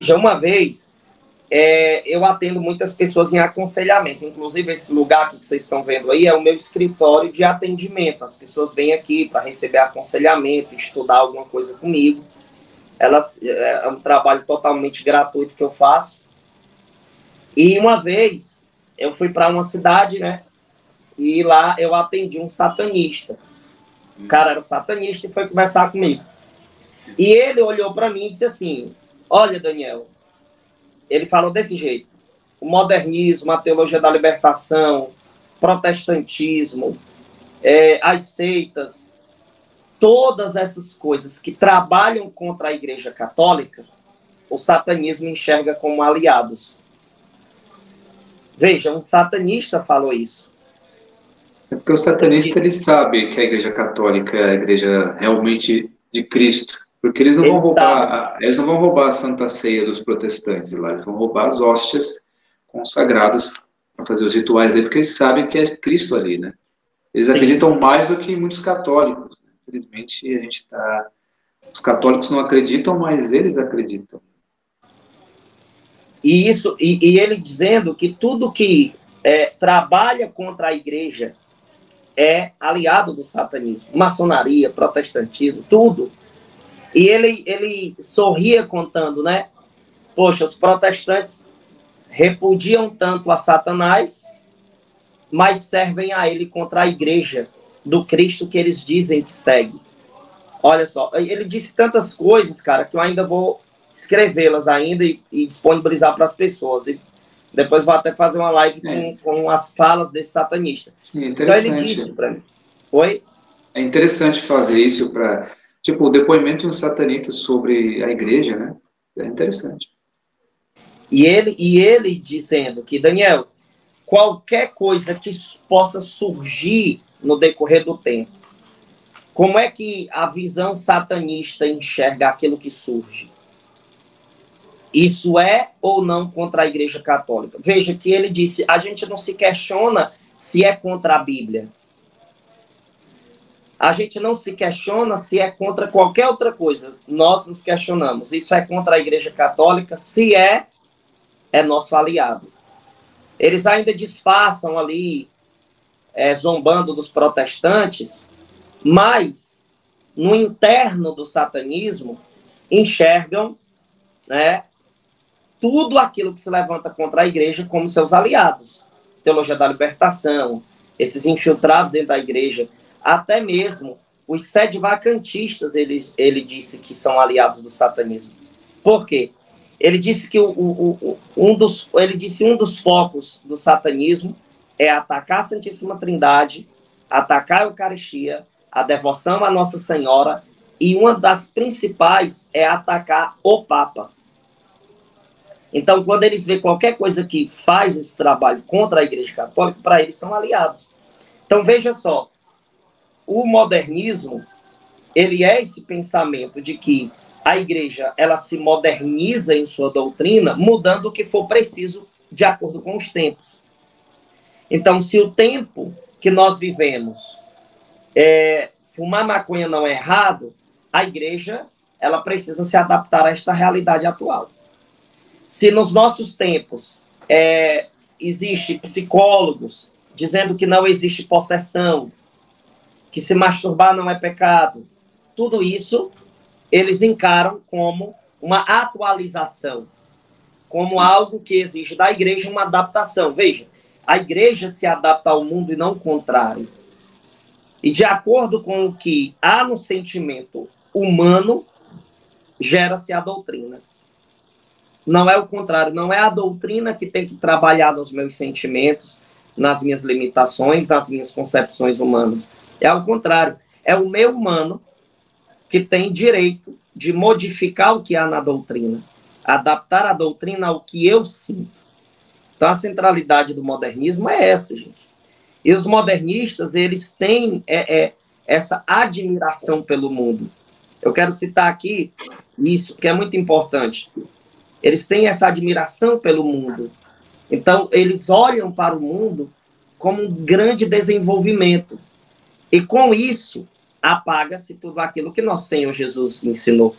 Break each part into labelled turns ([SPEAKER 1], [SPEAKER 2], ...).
[SPEAKER 1] Já uma vez, eu atendo muitas pessoas em aconselhamento, inclusive esse lugar que vocês estão vendo aí é o meu escritório de atendimento. As pessoas vêm aqui para receber aconselhamento, estudar alguma coisa comigo. É um trabalho totalmente gratuito que eu faço. E uma vez, eu fui para uma cidade, né? E lá eu atendi um satanista. O cara era satanista e foi conversar comigo. E ele olhou para mim e disse assim: olha, Daniel, ele falou desse jeito: o modernismo, a teologia da libertação, protestantismo, as seitas, todas essas coisas que trabalham contra a Igreja Católica, o satanismo enxerga como aliados. Veja, um satanista falou isso.
[SPEAKER 2] É porque o satanista ele sabe que a Igreja Católica é a igreja realmente de Cristo, porque eles não vão roubar a Santa Ceia dos protestantes lá, eles vão roubar as hóstias consagradas para fazer os rituais aí, porque eles sabem que é Cristo ali, né? Eles acreditam mais do que muitos católicos. Né? Infelizmente, os católicos não acreditam, mas eles acreditam.
[SPEAKER 1] E ele dizendo que tudo que trabalha contra a igreja é aliado do satanismo. Maçonaria, protestantismo, tudo. E ele sorria contando, né? Poxa, os protestantes repudiam tanto a Satanás, mas servem a ele contra a igreja do Cristo que eles dizem que segue. Olha só, ele disse tantas coisas, cara, que eu ainda vou escrevê-las ainda e disponibilizar para as pessoas. E depois vou até fazer uma live com as falas desse satanista.
[SPEAKER 2] Sim,
[SPEAKER 1] então ele disse para mim. Oi?
[SPEAKER 2] É interessante fazer isso para, tipo, o depoimento de um satanista sobre a igreja, né? É interessante.
[SPEAKER 1] E ele dizendo que, Daniel, qualquer coisa que possa surgir no decorrer do tempo, como é que a visão satanista enxerga aquilo que surge? Isso é ou não contra a Igreja Católica? Veja que ele disse, a gente não se questiona se é contra a Bíblia. A gente não se questiona se é contra qualquer outra coisa. Nós nos questionamos. Isso é contra a Igreja Católica? Se é nosso aliado. Eles ainda disfarçam ali, zombando dos protestantes, mas no interno do satanismo enxergam, né, tudo aquilo que se levanta contra a igreja como seus aliados. Teologia da libertação, esses infiltrados dentro da igreja, até mesmo os sedevacantistas, ele disse que são aliados do satanismo. Por quê? Ele disse que um dos focos do satanismo é atacar a Santíssima Trindade, atacar a Eucaristia, a devoção à Nossa Senhora, e uma das principais é atacar o Papa. Então, quando eles veem qualquer coisa que faz esse trabalho contra a Igreja Católica, para eles são aliados. Então, veja só, o modernismo, ele é esse pensamento de que a igreja, ela se moderniza em sua doutrina, mudando o que for preciso de acordo com os tempos. Então, se o tempo que nós vivemos, fumar maconha não é errado, a igreja, ela precisa se adaptar a esta realidade atual. Se nos nossos tempos existe psicólogos dizendo que não existe possessão, que se masturbar não é pecado, tudo isso eles encaram como uma atualização, como algo que exige da igreja uma adaptação. Veja, a igreja se adapta ao mundo e não o contrário. E de acordo com o que há no sentimento humano, gera-se a doutrina. Não é o contrário, não é a doutrina que tem que trabalhar nos meus sentimentos, nas minhas limitações, nas minhas concepções humanas. É ao contrário, é o meu humano que tem direito de modificar o que há na doutrina, adaptar a doutrina ao que eu sinto. Então, a centralidade do modernismo é essa, gente. E os modernistas, eles têm essa admiração pelo mundo. Eu quero citar aqui isso, que é muito importante. Eles têm essa admiração pelo mundo. Então, eles olham para o mundo como um grande desenvolvimento. E com isso, apaga-se tudo aquilo que nosso Senhor Jesus ensinou.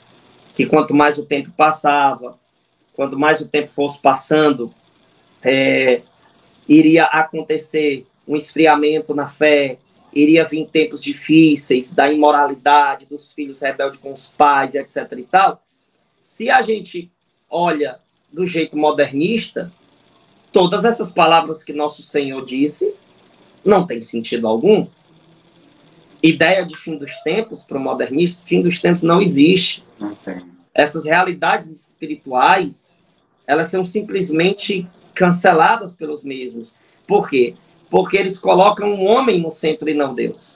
[SPEAKER 1] Que quanto mais o tempo passava, quando mais o tempo fosse passando, iria acontecer um esfriamento na fé, iria vir tempos difíceis, da imoralidade, dos filhos rebeldes com os pais, etc. e tal. Se a gente olha do jeito modernista, todas essas palavras que nosso Senhor disse não tem sentido algum. Ideia de fim dos tempos para o modernista, fim dos tempos não existe.
[SPEAKER 2] Não tem.
[SPEAKER 1] Essas realidades espirituais, elas são simplesmente canceladas pelos mesmos. Por quê? Porque eles colocam um homem no centro e não Deus.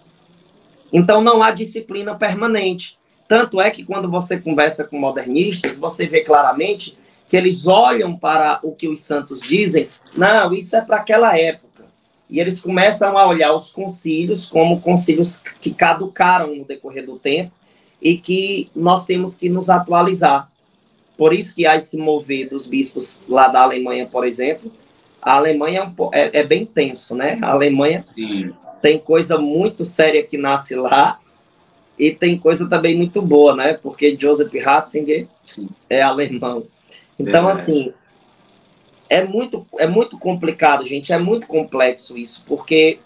[SPEAKER 1] Então não há disciplina permanente. Tanto é que quando você conversa com modernistas, você vê claramente que eles olham para o que os santos dizem, não, isso é para aquela época. E eles começam a olhar os concílios como concílios que caducaram no decorrer do tempo e que nós temos que nos atualizar. Por isso que há esse mover dos bispos lá da Alemanha, por exemplo. A Alemanha é bem tenso, né? A Alemanha
[SPEAKER 2] Sim.
[SPEAKER 1] Tem coisa muito séria que nasce lá e tem coisa também muito boa, né? Porque Joseph Ratzinger
[SPEAKER 2] Sim.
[SPEAKER 1] é alemão. Então, assim, é muito complicado, gente, é muito complexo isso, porque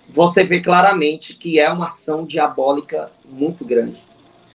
[SPEAKER 1] você vê claramente que é uma ação diabólica muito grande.